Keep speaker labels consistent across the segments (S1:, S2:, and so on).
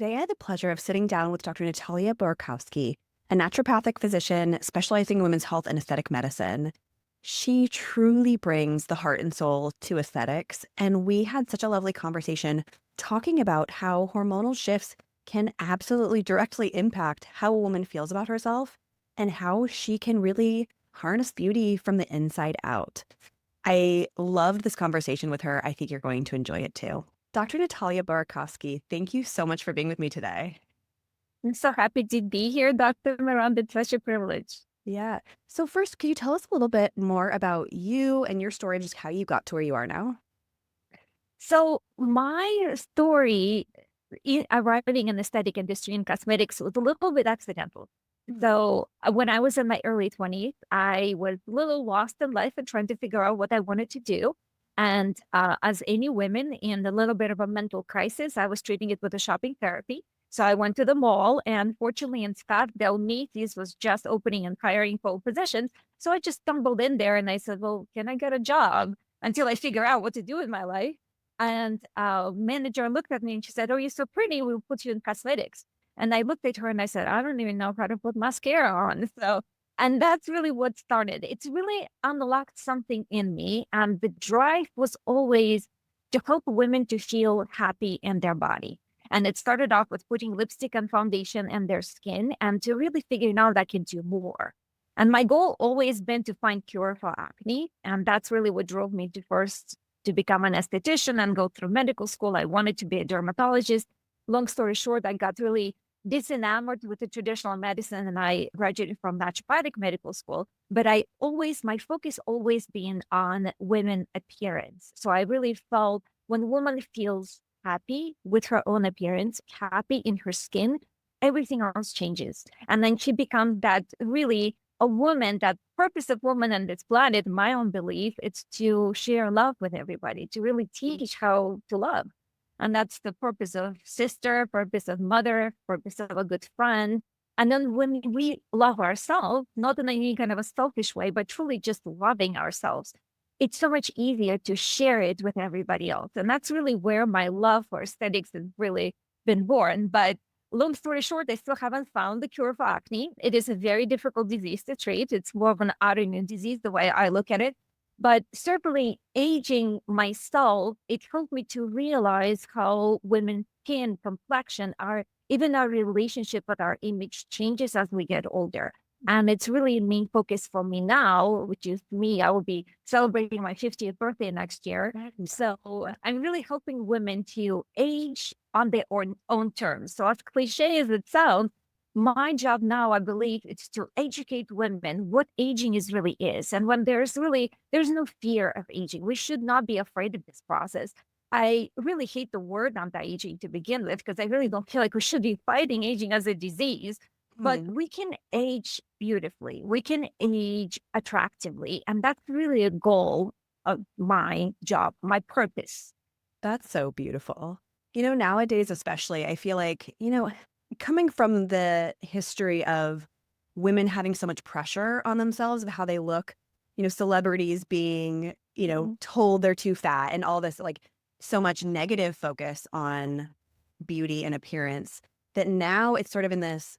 S1: Today, I had the pleasure of sitting down with Dr. Natalya Borakowski, a naturopathic physician specializing in women's health and aesthetic medicine. She truly brings the heart and soul to aesthetics, and we had such a lovely conversation talking about how hormonal shifts can absolutely directly impact how a woman feels about herself and how she can really harness beauty from the inside out. I loved this conversation with her. I think you're going to enjoy it too. Dr. Natalya Borakowski, thank you so much for being with me today.
S2: I'm so happy to be here, Dr. Miranda. It's such a privilege.
S1: Yeah. So first, could you tell us a little bit more about you and your story, just how you got to where you are now?
S2: So my story in arriving in the aesthetic industry and cosmetics was a little bit accidental. So when I was in my early 20s, I was a little lost in life and trying to figure out what I wanted to do. And as any women in a little bit of a mental crisis, I was treating it with a shopping therapy. So I went to the mall, and fortunately, in Scottsdale, Macy's was just opening and hiring full positions. So I just stumbled in there and I said, well, can I get a job until I figure out what to do with my life? And manager looked at me and she said, oh, you're so pretty. We'll put you in cosmetics. And I looked at her and I said, I don't even know how to put mascara on. So, and that's really what started. It's really unlocked something in me. And the drive was always to help women to feel happy in their body. And it started off with putting lipstick and foundation in their skin and to really figuring out I can do more. And my goal always been to find cure for acne. And that's really what drove me to first to become an esthetician and go through medical school. I wanted to be a dermatologist. Long story short, I got really disenamored with the traditional medicine and I graduated from naturopathic medical school. But my focus always been on women appearance. So I really felt when a woman feels happy with her own appearance, happy in her skin, everything else changes. And then she becomes that really a woman, that purpose of woman on this planet, my own belief, it's to share love with everybody, to really teach how to love. And that's the purpose of sister, purpose of mother, purpose of a good friend. And then when we love ourselves, not in any kind of a selfish way, but truly just loving ourselves, it's so much easier to share it with everybody else. And that's really where my love for aesthetics has really been born. But long story short, I still haven't found the cure for acne. It is a very difficult disease to treat. It's more of an autoimmune disease, the way I look at it. But certainly aging myself, it helped me to realize how women's skin, complexion, even our relationship with our image changes as we get older. And it's really a main focus for me now, which is me. I will be celebrating my 50th birthday next year. So I'm really helping women to age on their own terms. So as cliche as it sounds, my job now, I believe, is to educate women what aging really is. And when there's no fear of aging. We should not be afraid of this process. I really hate the word anti-aging to begin with, because I really don't feel like we should be fighting aging as a disease. But we can age beautifully. We can age attractively. And that's really a goal of my job, my purpose.
S1: That's so beautiful. Nowadays, especially, I feel like, coming from the history of women having so much pressure on themselves of how they look, celebrities being, told they're too fat and all this, like so much negative focus on beauty and appearance, that now it's sort of in this,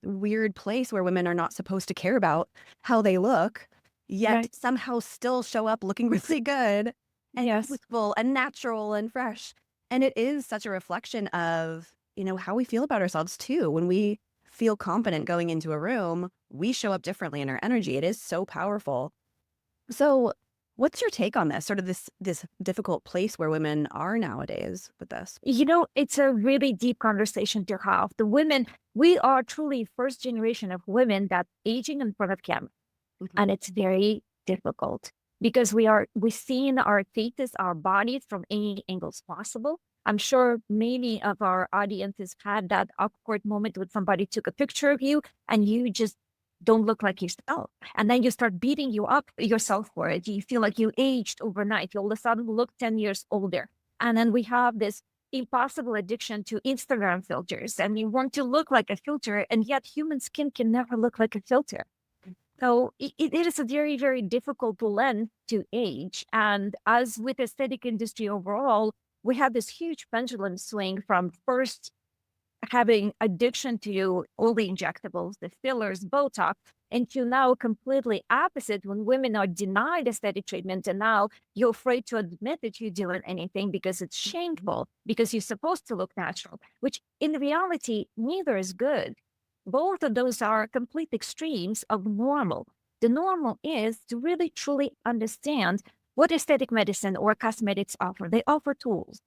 S1: weird place where women are not supposed to care about how they look, yet
S2: Right.
S1: somehow still show up looking really good and
S2: Yes.
S1: youthful and natural and fresh. And it is such a reflection of, how we feel about ourselves too. When we feel confident going into a room, we show up differently in our energy. It is so powerful. So what's your take on this, sort of this difficult place where women are nowadays with this?
S2: It's a really deep conversation to have. The women, we are truly first generation of women that aging in front of camera. And it's very difficult because we see in our faces, our bodies from any angles possible. I'm sure many of our audiences had that awkward moment when somebody took a picture of you and you just don't look like yourself. And then you start beating you up yourself for it. You feel like you aged overnight. You all of a sudden look 10 years older. And then we have this impossible addiction to Instagram filters. And you want to look like a filter, and yet human skin can never look like a filter. So it is a very, very difficult blend to age. And as with the aesthetic industry overall, we have this huge pendulum swing from first having addiction to all the injectables, the fillers, Botox, and to now completely opposite when women are denied aesthetic treatment and now you're afraid to admit that you're doing anything because it's shameful, because you're supposed to look natural, which in reality, neither is good. Both of those are complete extremes of normal. The normal is to really truly understand what aesthetic medicine or cosmetics offer. They offer tools.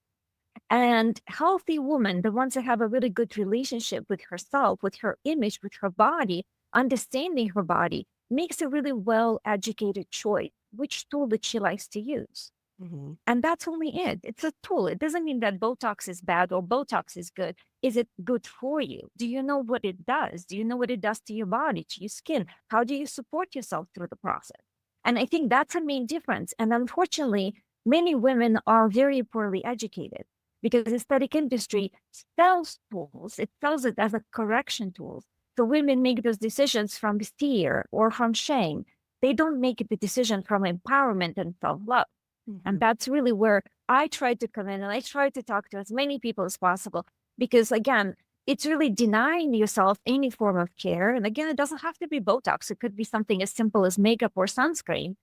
S2: And healthy women, the ones that have a really good relationship with herself, with her image, with her body, understanding her body, makes a really well-educated choice, which tool that she likes to use.
S1: Mm-hmm.
S2: And that's only it. It's a tool. It doesn't mean that Botox is bad or Botox is good. Is it good for you? Do you know what it does? Do you know what it does to your body, to your skin? How do you support yourself through the process? And I think that's a main difference. And unfortunately, many women are very poorly educated because the aesthetic industry sells tools. It sells it as a correction tool. So women make those decisions from fear or from shame. They don't make the decision from empowerment and self-love. And that's really where I try to come in and I try to talk to as many people as possible, because again, it's really denying yourself any form of care. And again, it doesn't have to be Botox. It could be something as simple as makeup or sunscreen.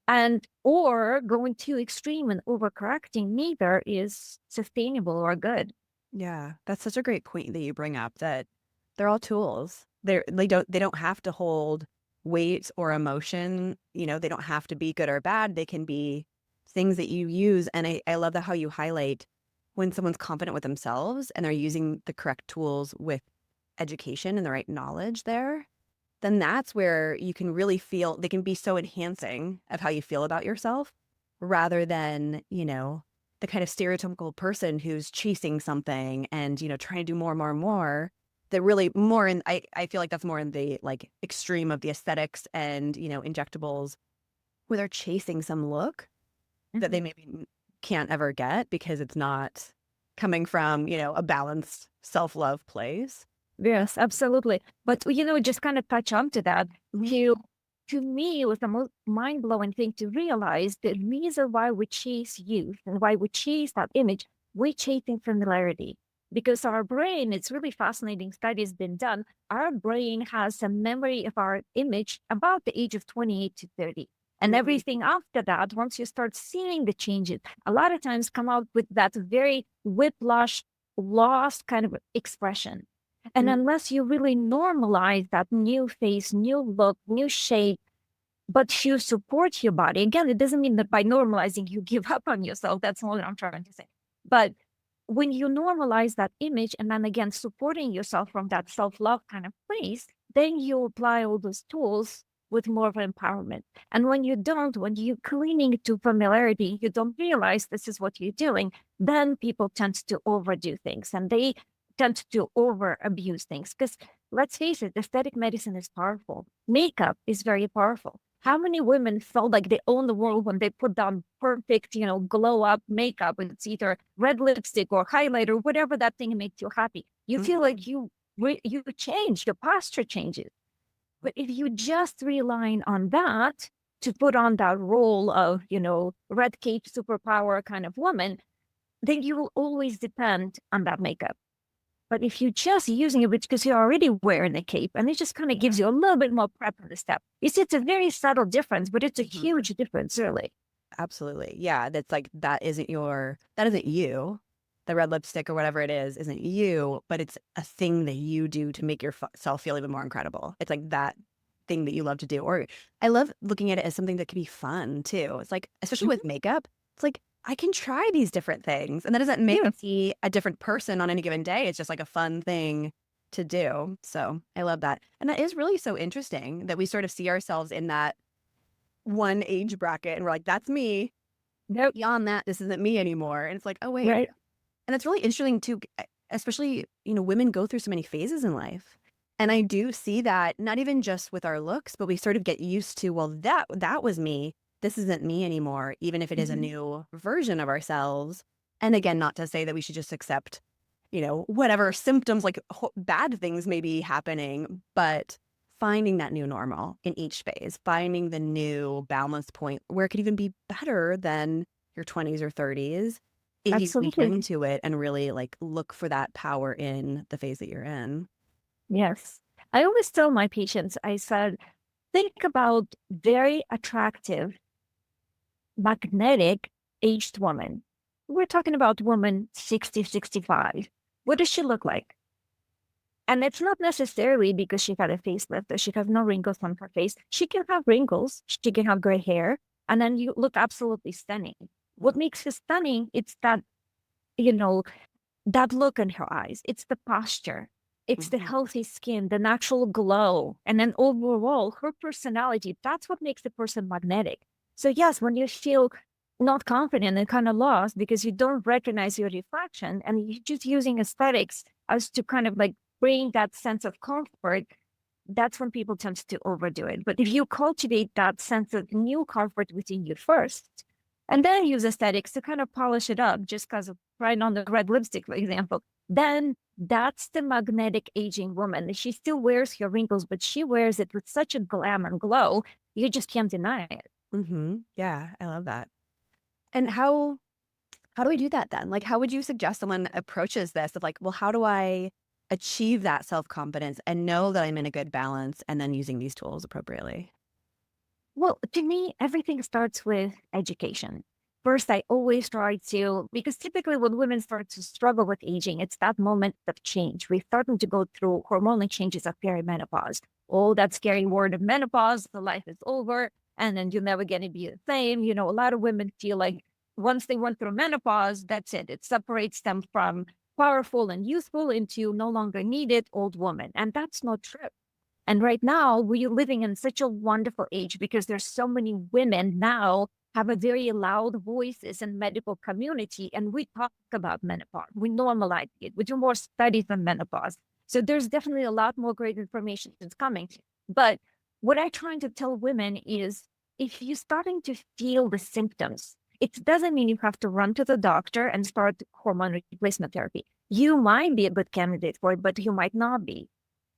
S2: And or going too extreme and overcorrecting, neither is sustainable or good.
S1: Yeah, that's such a great point that you bring up, that they're all tools. They don't have to hold weight or emotion. You know, they don't have to be good or bad. They can be things that you use. And I love that how you highlight when someone's confident with themselves and they're using the correct tools with education and the right knowledge there, then that's where you can really feel they can be so enhancing of how you feel about yourself, rather than, you know, the kind of stereotypical person who's chasing something and, you know, trying to do more and more and more. That really more in, I feel like that's more in the like extreme of the aesthetics and, you know, injectables, where they're chasing some look that they maybe can't ever get because it's not coming from, you know, a balanced self-love place.
S2: Yes, absolutely. But, you know, just kind of touch on to that. To me, it was the most mind-blowing thing to realize the reason why we chase youth and why we chase that image, we're chasing familiarity. Because our brain, it's really fascinating studies been done. Our brain has a memory of our image about the age of 28 to 30. And everything after that, once you start seeing the changes, a lot of times come out with that very whiplash, lost kind of expression. And unless you really normalize that new face, new look, new shape, but you support your body, again, it doesn't mean that by normalizing you give up on yourself. That's not what I'm trying to say. But when you normalize that image and then again, supporting yourself from that self-love kind of place, then you apply all those tools with more of empowerment. And when you don't, when you're clinging to familiarity, you don't realize this is what you're doing, then people tend to overdo things and they tend to over abuse things. Because let's face it, aesthetic medicine is powerful. Makeup is very powerful. How many women felt like they own the world when they put down perfect, you know, glow up makeup? It's either red lipstick or highlighter, whatever that thing makes you happy. You feel like you change, your posture changes. But if you just relying on that to put on that role of, you know, red cape superpower kind of woman, then you will always depend on that makeup. But if you're just using it because you're already wearing the cape and it just kind of gives you a little bit more prep on the step. You see, it's a very subtle difference, but it's a huge difference, really.
S1: Absolutely. Yeah. That's like, that isn't you. The red lipstick or whatever it is isn't you, but it's a thing that you do to make yourself feel even more incredible. It's like that thing that you love to do. Or I love looking at it as something that can be fun too. It's like, especially with makeup, it's like, I can try these different things. And that doesn't make me a different person on any given day. It's just like a fun thing to do. So I love that. And that is really so interesting that we sort of see ourselves in that one age bracket and we're like, that's me.
S2: Nope.
S1: Beyond that, this isn't me anymore. And it's like, oh, wait.
S2: Right.
S1: And it's really interesting too, especially, you know, women go through so many phases in life. And I do see that not even just with our looks, but we sort of get used to, well, that was me. This isn't me anymore, even if it is a new version of ourselves. And again, not to say that we should just accept, you know, whatever symptoms, like bad things may be happening, but finding that new normal in each phase, finding the new balance point where it could even be better than your 20s or 30s. if you lean
S2: Absolutely.
S1: into it and really like look for that power in the phase that you're in.
S2: Yes. I always tell my patients, I said, think about very attractive, magnetic aged woman. We're talking about woman 60, 65. What does she look like? And it's not necessarily because she got a facelift or she has no wrinkles on her face. She can have wrinkles, she can have gray hair, and then you look absolutely stunning. What makes her stunning? It's that, you know, that look in her eyes. It's the posture. It's the
S1: Mhm.
S2: healthy skin, the natural glow, and then overall, her personality. That's what makes the person magnetic. So, yes, when you feel not confident and kind of lost because you don't recognize your reflection and you're just using aesthetics as to kind of like bring that sense of comfort, that's when people tend to overdo it. But if you cultivate that sense of new comfort within you first, and then use aesthetics to kind of polish it up just because of trying on the red lipstick, for example, then that's the magnetic aging woman. She still wears her wrinkles, but she wears it with such a glam and glow, you just can't deny it.
S1: Yeah, I love that. And how do we do that then? Like, how would you suggest someone approaches this of like, well, how do I achieve that self-confidence and know that I'm in a good balance and then using these tools appropriately?
S2: Well, to me, everything starts with education. First, I always try to, because typically when women start to struggle with aging, it's that moment of change. We're starting to go through hormonal changes of perimenopause. Oh, that scary word of menopause, the life is over, and then you're never going to be the same. You know, a lot of women feel like once they went through menopause, that's it. It separates them from powerful and youthful into no longer needed old woman. And that's not true. And right now, we're living in such a wonderful age because there's so many women now have a very loud voices in medical community, and we talk about menopause. We normalize it. We do more studies on menopause. So there's definitely a lot more great information that's coming. But what I'm trying to tell women is if you're starting to feel the symptoms, it doesn't mean you have to run to the doctor and start hormone replacement therapy. You might be a good candidate for it, but you might not be.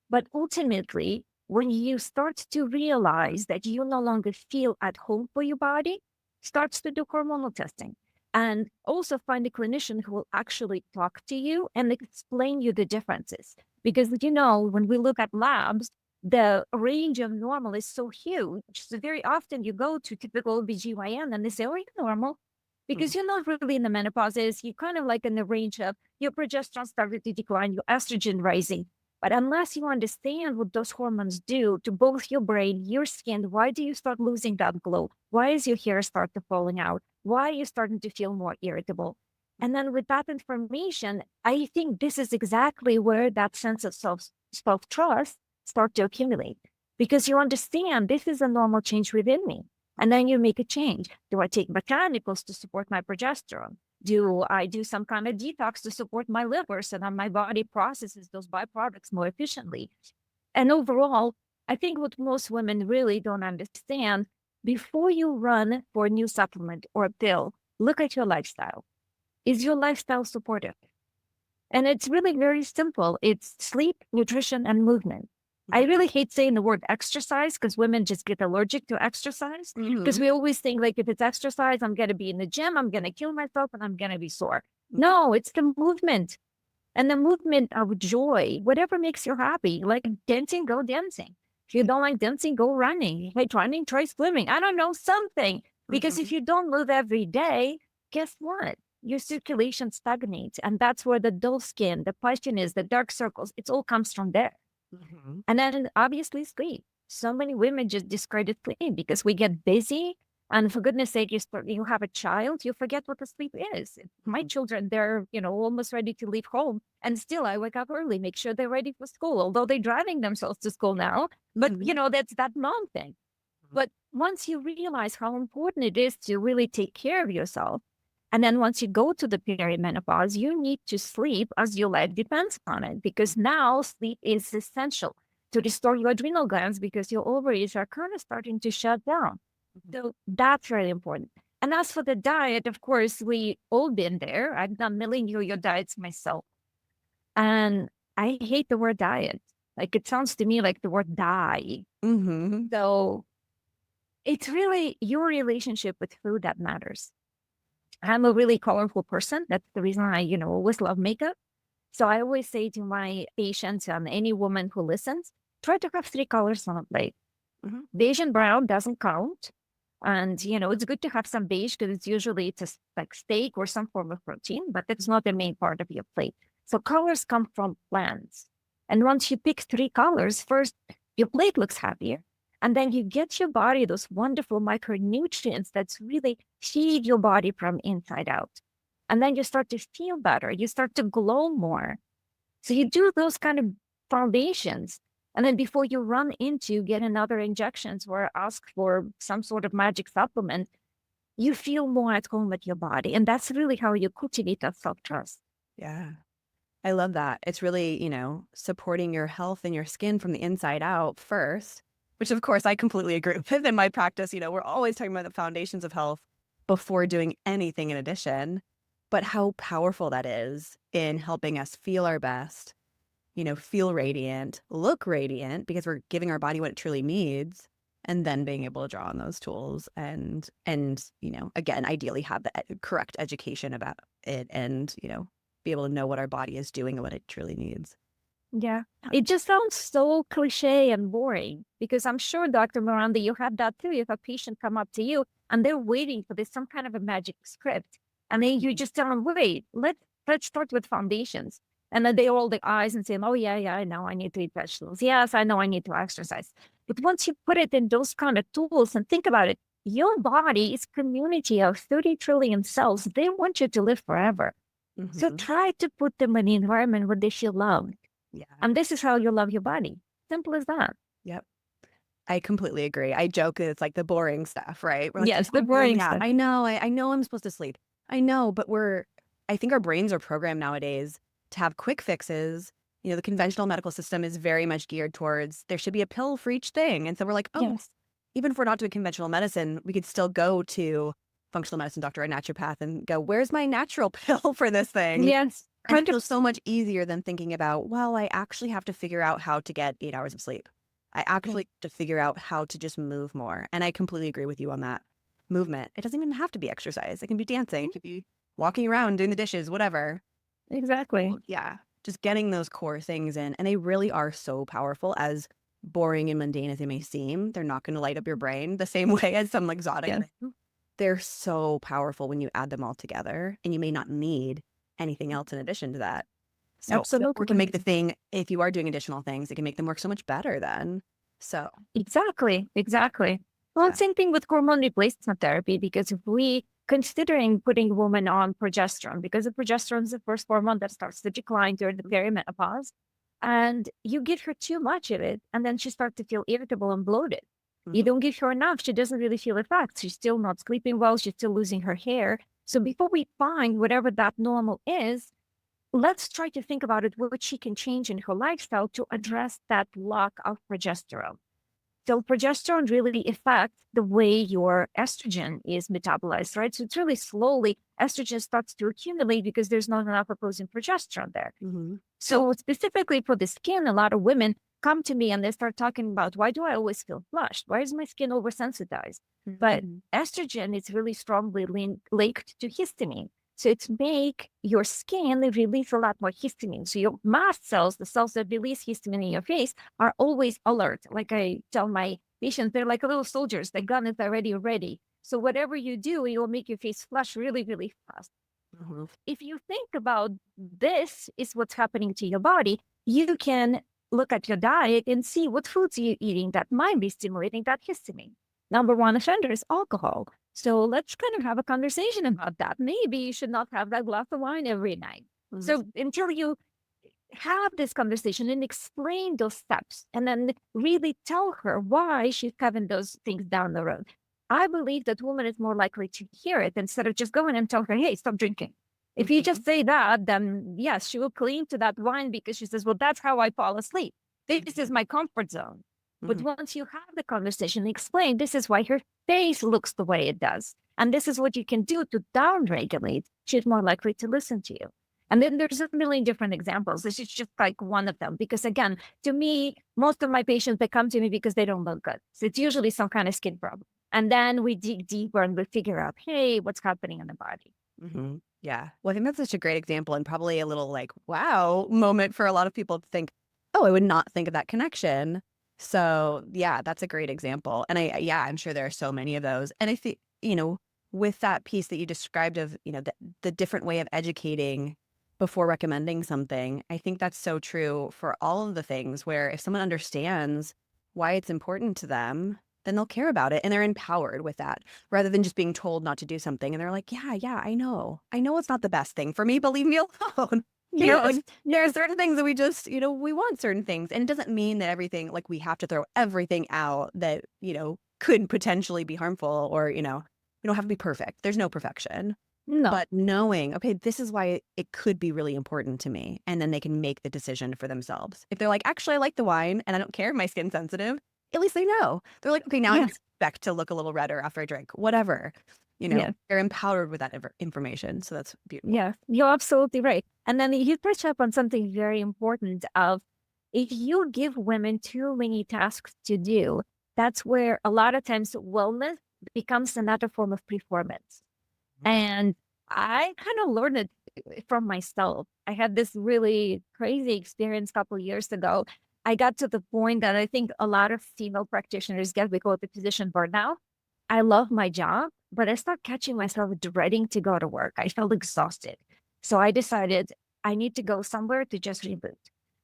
S2: But ultimately, when you start to realize that you no longer feel at home for your body, starts to do hormonal testing and also find a clinician who will actually talk to you and explain you the differences. Because, you know, when we look at labs, the range of normal is so huge. So very often you go to typical OBGYN and they say, oh, you're normal. Because
S1: Mhm.
S2: you're not really in the menopause, you're kind of like in the range of your progesterone started to decline, your estrogen rising. But unless you understand what those hormones do to both your brain, your skin, why do you start losing that glow? Why is your hair start to falling out? Why are you starting to feel more irritable? And then with that information, I think this is exactly where that sense of self trust start to accumulate because you understand this is a normal change within me. And then you make a change. Do I take botanicals to support my progesterone? Do I do some kind of detox to support my liver so that my body processes those byproducts more efficiently? And overall, I think what most women really don't understand before you run for a new supplement or a pill, look at your lifestyle. Is your lifestyle supportive? And it's really very simple. It's sleep, nutrition, and movement. I
S1: Mhm.
S2: really hate saying the word exercise because women just get allergic to exercise because
S1: Mhm.
S2: we always think like if it's exercise, I'm going to be in the gym, I'm going to kill myself, and I'm going to be sore.
S1: Mhm.
S2: No, it's the movement and the movement of joy, whatever makes you happy. Like dancing, go dancing. If you don't like dancing, go running. If you hate running, try swimming. I don't know, something. Because if
S1: Mhm.
S2: you don't move every day, guess what? Your circulation stagnates. And that's where the dull skin, the question is, the dark circles, it all comes from there.
S1: Mhm.
S2: And then obviously sleep. So many women just discredit sleep because we get busy. And for goodness sake, you have a child, you forget what the sleep is. My
S1: Mhm.
S2: children, they're, almost ready to leave home. And still I wake up early, make sure they're ready for school, although they're driving themselves to school now. But,
S1: Mhm.
S2: that's that mom thing. But once you realize how important it is to really take care of yourself, and then once you go to the perimenopause, you need to sleep as your life depends on it, because now sleep is essential to restore your adrenal glands because your ovaries are kind of starting to shut down. So that's really important. And as for the diet, of course, we all been there. I've done million yo-yo diets myself. And I hate the word diet. Like it sounds to me like the word die. So it's really your relationship with food that matters. I'm a really colorful person. That's the reason I, always love makeup. So I always say to my patients and any woman who listens, try to have 3 colors on a plate.
S1: Mhm.
S2: Beige and brown doesn't count. And, it's good to have some beige because it's like steak or some form of protein, but that's not the main part of your plate. So colors come from plants. And once you pick 3 colors, first, your plate looks happier. And then you get your body those wonderful micronutrients that's really feed your body from inside out. And then you start to feel better. You start to glow more. So you do those kind of foundations. And then before you run into get another injections or ask for some sort of magic supplement, you feel more at home with your body. And that's really how you cultivate that self-trust.
S1: Yeah. I love that. It's really, supporting your health and your skin from the inside out first, which of course I completely agree with in my practice. We're always talking about the foundations of health before doing anything in addition, but how powerful that is in helping us feel our best, feel radiant, look radiant because we're giving our body what it truly needs, and then being able to draw on those tools and again, ideally have the correct education about it and, be able to know what our body is doing and what it truly needs.
S2: Yeah. It just sounds so cliche and boring because I'm sure, Dr. Miranda, you have that too. If a patient come up to you and they're waiting for this, some kind of a magic script, and then you just tell them, wait, let's start with foundations. And then they roll their eyes and say, oh, yeah, I know I need to eat vegetables. Yes, I know I need to exercise. But once you put it in those kind of tools and think about it, your body is community of 30 trillion cells. They want you to live forever. So
S1: Mm-hmm.
S2: try to put them in an environment where they feel loved.
S1: Yeah.
S2: And this is how you love your body. Simple as that.
S1: Yep. I completely agree. I joke that it's like the boring stuff, right? We're like,
S2: Yes, the boring
S1: yeah,
S2: stuff.
S1: I know. I know I'm supposed to sleep. I know, but I think our brains are programmed nowadays to have quick fixes. The conventional medical system is very much geared towards there should be a pill for each thing. And so we're like, oh,
S2: Yes.
S1: even if we're not doing conventional medicine, we could still go to functional medicine doctor or naturopath and go, where's my natural pill for this thing?
S2: Yes.
S1: And it
S2: 100%.
S1: feels so much easier than thinking about, well, I actually have to figure out how to get 8 hours of sleep. I actually have to figure out how to just move more. And I completely agree with you on that. Movement. It doesn't even have to be exercise. It can be dancing. It could be walking around, doing the dishes, whatever.
S2: Exactly.
S1: Yeah. Just getting those core things in. And they really are so powerful, as boring and mundane as they may seem. They're not going to light up your brain the same way as some exotic thing. They're so powerful when you add them all together, and you may not need anything else in addition to that. So
S2: Absolutely.
S1: we can make the thing, if you are doing additional things, it can make them work so much better then. So
S2: Exactly. Well,
S1: yeah.
S2: same thing with hormone replacement therapy, because if we considering putting women on progesterone, because the progesterone is the first hormone that starts to decline during the perimenopause, and you give her too much of it, and then she starts to feel irritable and bloated. You don't give her enough, she doesn't really feel effects. She's still not sleeping well. She's still losing her hair. So before we find whatever that normal is, let's try to think about it, what she can change in her lifestyle to address that lack of progesterone. So progesterone really affects the way your estrogen is metabolized, right? So it's really slowly, estrogen starts to accumulate because there's not enough opposing progesterone there.
S1: Mm-hmm.
S2: So specifically for the skin, a lot of women come to me and they start talking about, why do I always feel flushed? Why is my skin oversensitized? But estrogen is really strongly linked to histamine. So it's make your skin release a lot more histamine. So your mast cells, the cells that release histamine in your face, are always alert. Like I tell my patients, they're like little soldiers. The gun is already ready. So whatever you do, it will make your face flush really, really fast.
S1: Mm-hmm.
S2: If you think about this is what's happening to your body, you can look at your diet and see what foods you're eating that might be stimulating that histamine. Number one offender is alcohol. So let's kind of have a conversation about that. Maybe you should not have that glass of wine every night.
S1: Mm-hmm.
S2: So until you have this conversation and explain those steps and then really tell her why she's having those things down the road, I believe that woman is more likely to hear it instead of just going and tell her, hey, stop drinking. If you just say that, then yes, she will cling to that wine because she says, well, that's how I fall asleep. This is my comfort zone. But once you have the conversation, explain this is why her face looks the way it does. And this is what you can do to downregulate. She's more likely to listen to you. And then there's a million different examples. This is just like one of them. Because again, to me, most of my patients, they come to me because they don't look good. So it's usually some kind of skin problem. And then we dig deeper and we figure out, hey, what's happening in the body?
S1: Yeah. Well, I think that's such a great example and probably a little like, wow moment for a lot of people to think, oh, I would not think of that connection. So yeah, that's a great example. And yeah, I'm sure there are so many of those. And I think, with that piece that you described of, the different way of educating before recommending something, I think that's so true for all of the things where if someone understands why it's important to them, then they'll care about it and they're empowered with that rather than just being told not to do something. And they're like, yeah, yeah, I know. I know it's not the best thing for me, but leave me alone.
S2: Yes.
S1: There are certain things that we just, we want certain things. And it doesn't mean that everything, like we have to throw everything out that, could potentially be harmful or, we don't have to be perfect. There's no perfection.
S2: No.
S1: But knowing, okay, this is why it could be really important to me. And then they can make the decision for themselves. If they're like, actually, I like the wine and I don't care if my skin's sensitive, at least they know. They're like, okay, now I
S2: Yes.
S1: expect to look a little redder after I drink, whatever.
S2: Yes.
S1: They're empowered with that information. So that's beautiful.
S2: Yes. You're absolutely right. And then you touch up on something very important of if you give women too many tasks to do, that's where a lot of times wellness becomes another form of performance. And I kind of learned it from myself. I had this really crazy experience a couple years ago. I got to the point that I think a lot of female practitioners get, we call it the physician burnout. I love my job, but I started catching myself dreading to go to work. I felt exhausted. So I decided I need to go somewhere to just reboot.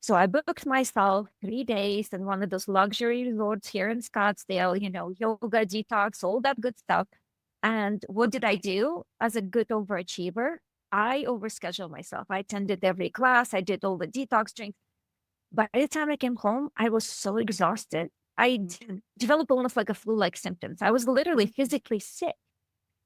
S2: So I booked myself 3 days in one of those luxury resorts here in Scottsdale, yoga, detox, all that good stuff. And what did I do as a good overachiever? I overscheduled myself. I attended every class. I did all the detox drinks. By the time I came home, I was so exhausted. Developed almost like a flu-like symptoms. I was literally physically sick.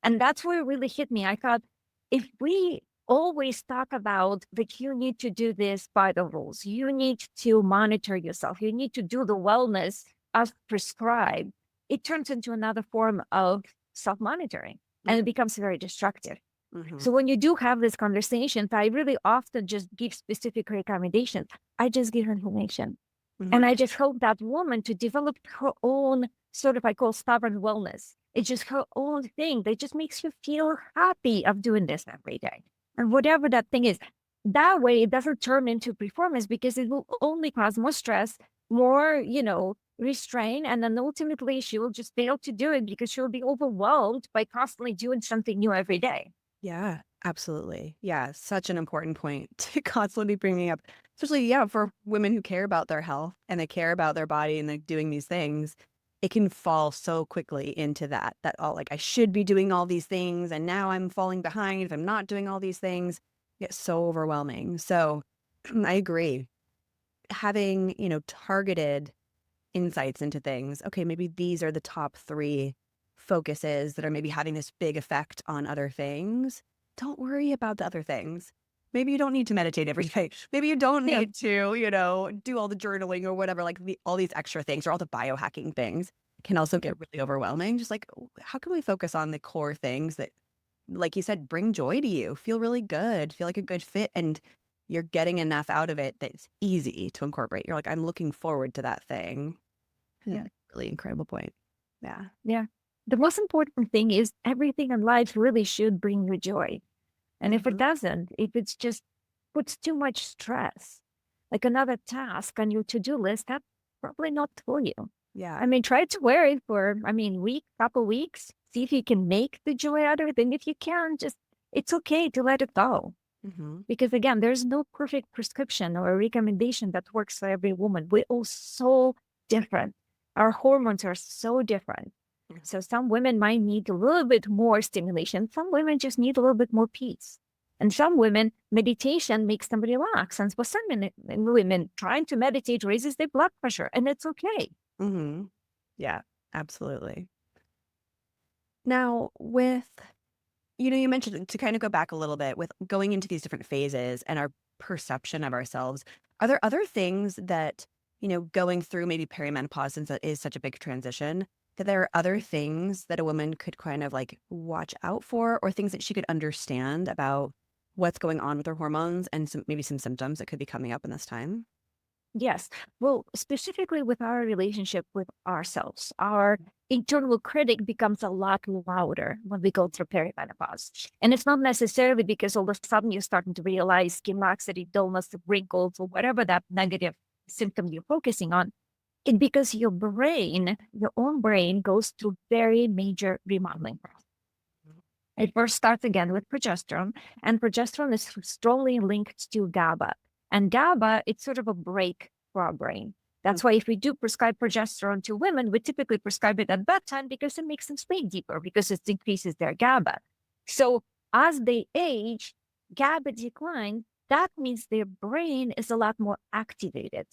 S2: And that's where it really hit me. I thought, if we always talk about that you need to do this by the rules, you need to monitor yourself, you need to do the wellness as prescribed, it turns into another form of self-monitoring and it becomes very destructive. So when you do have these conversations, I really often just give specific recommendations. I just give information. And I just help that woman to develop her own sort of, I call stubborn wellness. It's just her own thing that just makes you feel happy of doing this every day. And whatever that thing is, that way it doesn't turn into performance because it will only cause more stress, more, restraint. And then ultimately she will just fail to do it because she'll be overwhelmed by constantly doing something new every day.
S1: Yeah, absolutely. Yeah, such an important point to constantly be bringing up, especially, yeah, for women who care about their health and they care about their body and they're doing these things. It can fall so quickly into that all like, I should be doing all these things and now I'm falling behind if I'm not doing all these things. It's so overwhelming. So I agree. Having, targeted insights into things. Okay, maybe these are the top 3 focuses that are maybe having this big effect on other things. Don't worry about the other things. Maybe you don't need to meditate every day. Maybe you don't need to, do all the journaling or whatever, like all these extra things or all the biohacking things can also get really overwhelming. Just like, how can we focus on the core things that, like you said, bring joy to you, feel really good, feel like a good fit, and you're getting enough out of it that it's easy to incorporate. You're like, I'm looking forward to that thing. Yeah. Really incredible point. Yeah.
S2: Yeah. The most important thing is everything in life really should bring you joy. And if it doesn't, if it's just puts too much stress, like another task on your to-do list, that's probably not for you.
S1: Yeah.
S2: I mean, try to wear it for, couple weeks, see if you can make the joy out of it. And if you can, it's okay to let it go. Because again, there's no perfect prescription or a recommendation that works for every woman. We're all so different. Our hormones are so different. So some women might need a little bit more stimulation. Some women just need a little bit more peace. And some women, meditation makes them relax. And for some women, trying to meditate raises their blood pressure, and it's okay.
S1: Yeah, absolutely. Now, with, you mentioned to kind of go back a little bit with going into these different phases and our perception of ourselves. Are there other things that, going through maybe perimenopause, since that is such a big transition, that there are other things that a woman could kind of like watch out for or things that she could understand about what's going on with her hormones and maybe some symptoms that could be coming up in this time?
S2: Yes. Well, specifically with our relationship with ourselves, our internal critic becomes a lot louder when we go through perimenopause. And it's not necessarily because all of a sudden you're starting to realize skin laxity, dullness, wrinkles, or whatever that negative symptom you're focusing on. It's because your brain, your own brain, goes through very major remodeling process. It first starts again with progesterone, and progesterone is strongly linked to GABA. And GABA, it's sort of a brake for our brain. That's why if we do prescribe progesterone to women, we typically prescribe it at bedtime because it makes them sleep deeper, because it increases their GABA. So as they age, GABA declines. That means their brain is a lot more activated.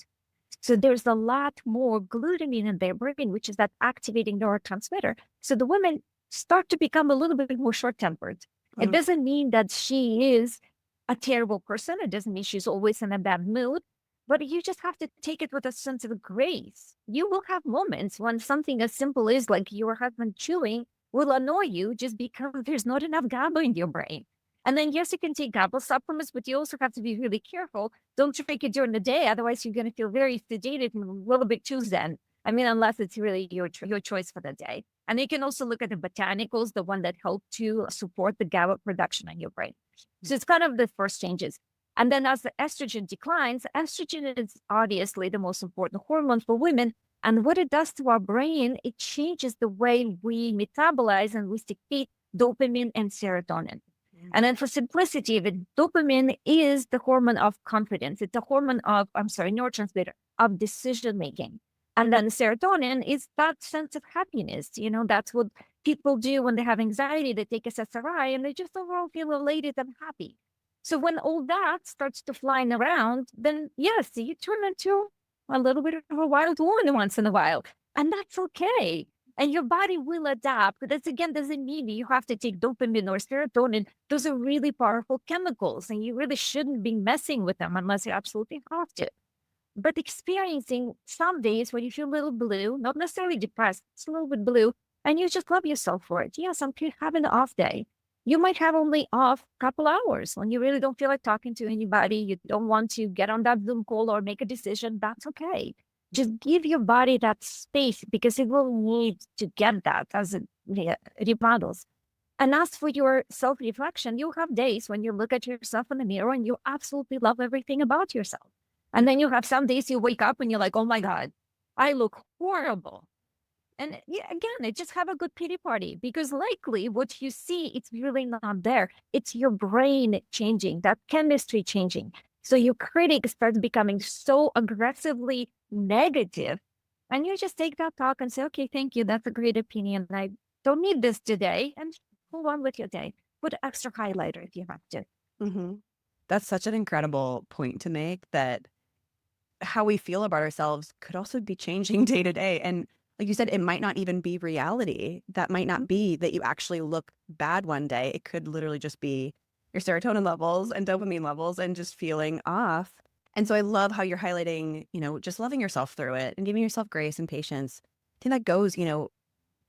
S2: So there's a lot more glutamine in their brain, which is that activating neurotransmitter. So the women start to become a little bit more short-tempered. It doesn't mean that she is a terrible person. It doesn't mean she's always in a bad mood. But you just have to take it with a sense of grace. You will have moments when something as simple as like your husband chewing will annoy you just because there's not enough GABA in your brain. And then, yes, you can take GABA supplements, but you also have to be really careful. Don't take it during the day. Otherwise, you're going to feel very sedated and a little bit too zen. I mean, unless it's really your choice for the day. And you can also look at the botanicals, the one that help to support the GABA production in your brain. So it's kind of the first changes. And then as the estrogen declines, estrogen is obviously the most important hormone for women. And what it does to our brain, it changes the way we metabolize and we secrete dopamine and serotonin. And then for simplicity, the dopamine is the hormone of confidence. It's a hormone of, neurotransmitter of decision making. And then serotonin is that sense of happiness. You know, that's what people do when they have anxiety. They take SSRI and they just overall feel elated and happy. So when all that starts to flying around, then yes, you turn into a little bit of a wild woman once in a while. And that's okay. And your body will adapt. But that again doesn't mean you have to take dopamine or serotonin. Those are really powerful chemicals, and you really shouldn't be messing with them unless you absolutely have to. But experiencing some days when you feel a little blue, not necessarily depressed, it's a little bit blue, and you just love yourself for it. Yes, I'm having an off day. You might have only off a couple hours when you really don't feel like talking to anybody. You don't want to get on that Zoom call or make a decision. That's okay. Just give your body that space because it will need to get that as it remodels. And as for your self-reflection, you'll have days when you look at yourself in the mirror and you absolutely love everything about yourself. And then you have some days you wake up and you're like, oh my God, I look horrible. And again, just have a good pity party because likely what you see, it's really not there. It's your brain changing, that chemistry changing. So your critic starts becoming so aggressively negative. And you just take that talk and say, okay, thank you. That's a great opinion. I don't need this today. And move on with your day. Put extra highlighter if you have to.
S1: Mm-hmm. That's such an incredible point to make, that how we feel about ourselves could also be changing day to day. And like you said, it might not even be reality. That might not be that you actually look bad one day. It could literally just be your serotonin levels and dopamine levels and just feeling off. And so I love how you're highlighting, just loving yourself through it and giving yourself grace and patience. I think that goes,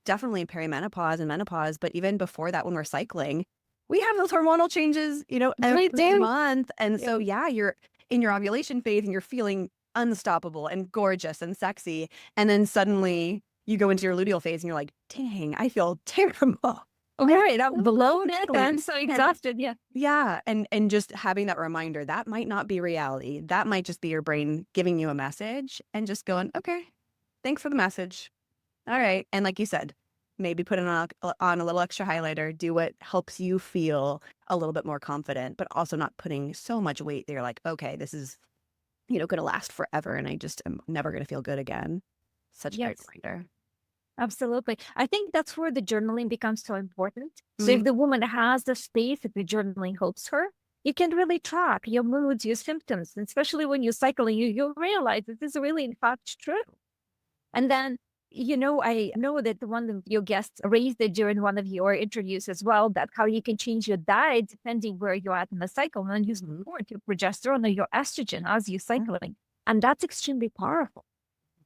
S1: definitely in perimenopause and menopause, but even before that, when we're cycling, we have those hormonal changes, every month. And so, you're in your ovulation phase and you're feeling unstoppable and gorgeous and sexy. And then suddenly you go into your luteal phase and you're like, dang, I feel terrible.
S2: Right, I'm bloated. I'm so exhausted. Yeah.
S1: Yeah. And just having that reminder, that might not be reality. That might just be your brain giving you a message and just going, okay, thanks for the message. All right. And like you said, maybe put on a little extra highlighter, do what helps you feel a little bit more confident, but also not putting so much weight that you're like, okay, this is, going to last forever and I just am never going to feel good again. Such a great reminder.
S2: Absolutely. I think that's where the journaling becomes so important. So if the woman has the space, if the journaling helps her, you can really track your moods, your symptoms, and especially when you're cycling, you'll realize that this is really in fact true. And then, I know that one of your guests raised it during one of your interviews as well, that how you can change your diet depending where you're at in the cycle and use more to progesterone or your estrogen as you're cycling. And that's extremely powerful.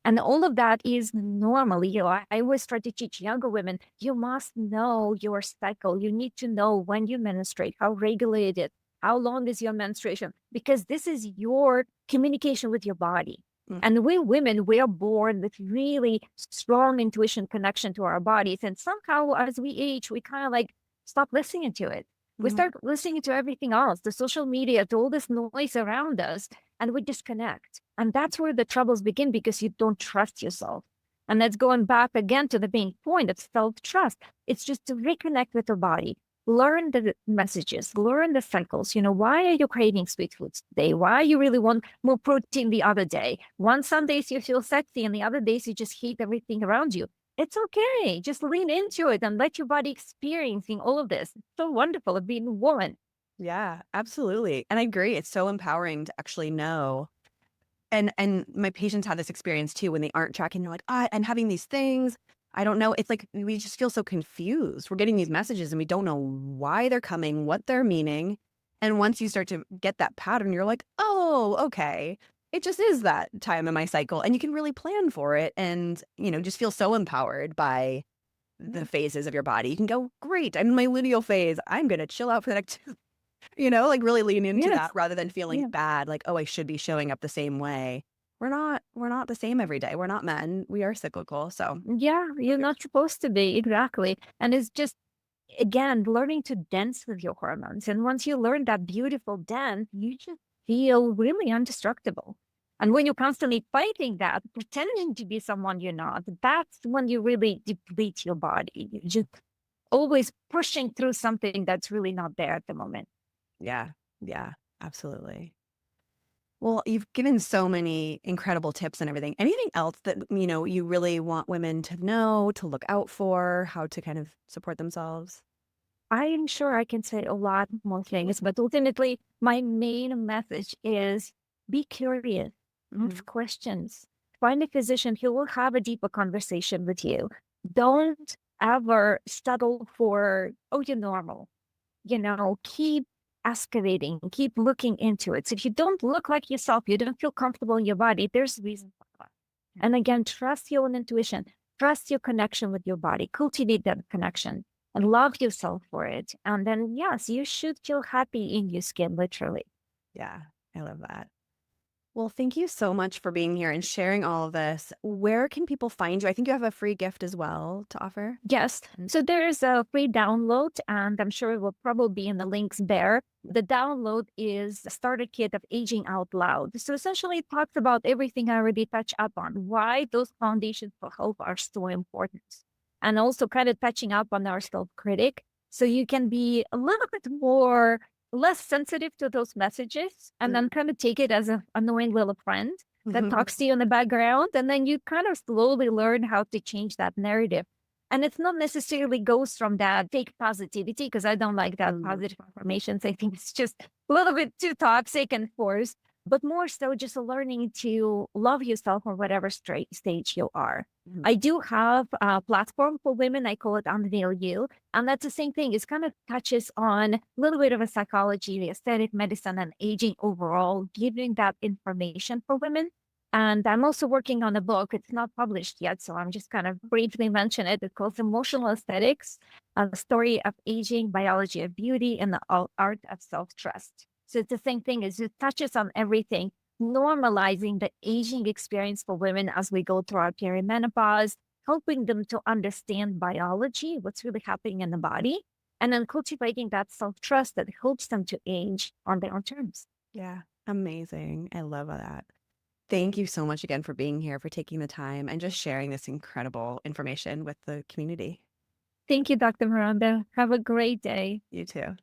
S2: And all of that is normally, I always try to teach younger women, you must know your cycle. You need to know when you menstruate, how regulated, how long is your menstruation, because this is your communication with your body.
S1: Mm.
S2: And we women, we are born with really strong intuition connection to our bodies. And somehow as we age, we kind of like stop listening to it. We
S1: Mhm.
S2: start listening to everything else, the social media, to all this noise around us, and we disconnect. And that's where the troubles begin because you don't trust yourself. And that's going back again to the main point of self-trust. It's just to reconnect with your body, learn the messages, learn the cycles. Why are you craving sweet foods today? Why you really want more protein the other day? Some days you feel sexy and the other days you just hate everything around you. It's okay. Just lean into it and let your body experiencing all of this. It's so wonderful of being a woman.
S1: Yeah, absolutely. And I agree. It's so empowering to actually know. And my patients have this experience too when they aren't tracking. They're like, I'm having these things. I don't know. It's like we just feel so confused. We're getting these messages and we don't know why they're coming, what they're meaning. And once you start to get that pattern, you're like, oh, okay. It just is that time in my cycle. And you can really plan for it and, just feel so empowered by the phases of your body. You can go, great, I'm in my luteal phase. I'm going to chill out for the next like really lean into that
S2: Yes.
S1: rather than feeling
S2: Yeah.
S1: bad, like, oh, I should be showing up the same way. We're not the same every day. We're not men. We are cyclical. So
S2: Yeah, you're not supposed to be. Exactly. And it's just, again, learning to dance with your hormones. And once you learn that beautiful dance, you just feel really indestructible. And when you're constantly fighting that, pretending to be someone you're not, that's when you really deplete your body. You're just always pushing through something that's really not there at the moment.
S1: yeah, yeah, absolutely. Well, you've given so many incredible tips and everything. Anything else that, you really want women to know, to look out for, how to kind of support themselves?
S2: I am sure I can say a lot more things, but ultimately, my main message is be curious,
S1: Mhm.
S2: ask questions, find a physician who will have a deeper conversation with you. Don't ever settle for, oh, you're normal. Keep escalating, keep looking into it. So if you don't look like yourself, you don't feel comfortable in your body, there's a reason for that. And again, trust your own intuition, trust your connection with your body, cultivate that connection and love yourself for it. And then, yes, you should feel happy in your skin, literally.
S1: Yeah, I love that. Well, thank you so much for being here and sharing all of this. Where can people find you? I think you have a free gift as well to offer.
S2: Yes. So there's a free download, and I'm sure it will probably be in the links there. The download is a starter kit of aging out loud. So essentially, it talks about everything I already touched up on, why those foundations for health are so important. And also kind of touching up on our self critic. So you can be a little bit more, less sensitive to those messages and then kind of take it as an annoying little friend that
S1: Mhm.
S2: talks to you in the background. And then you kind of slowly learn how to change that narrative. And it's not necessarily goes from that fake positivity, because I don't like that
S1: Mhm.
S2: positive affirmations. I think it's just a little bit too toxic and forced, but more so just learning to love yourself or whatever stage you are.
S1: Mhm.
S2: I do have a platform for women. I call it Unveil You. And that's the same thing. It kind of touches on a little bit of a psychology, the aesthetic medicine, and aging overall, giving that information for women. And I'm also working on a book. It's not published yet, so I'm just kind of briefly mention it. It's called Emotional Aesthetics, a story of aging, biology of beauty, and the art of self-trust. So it's the same thing. It touches on everything, normalizing the aging experience for women as we go through our perimenopause, helping them to understand biology, what's really happening in the body, and then cultivating that self-trust that helps them to age on their own terms.
S1: Yeah, amazing. I love that. Thank you so much again for being here, for taking the time and just sharing this incredible information with the community.
S2: Thank you, Dr. Miranda. Have a great day.
S1: You too.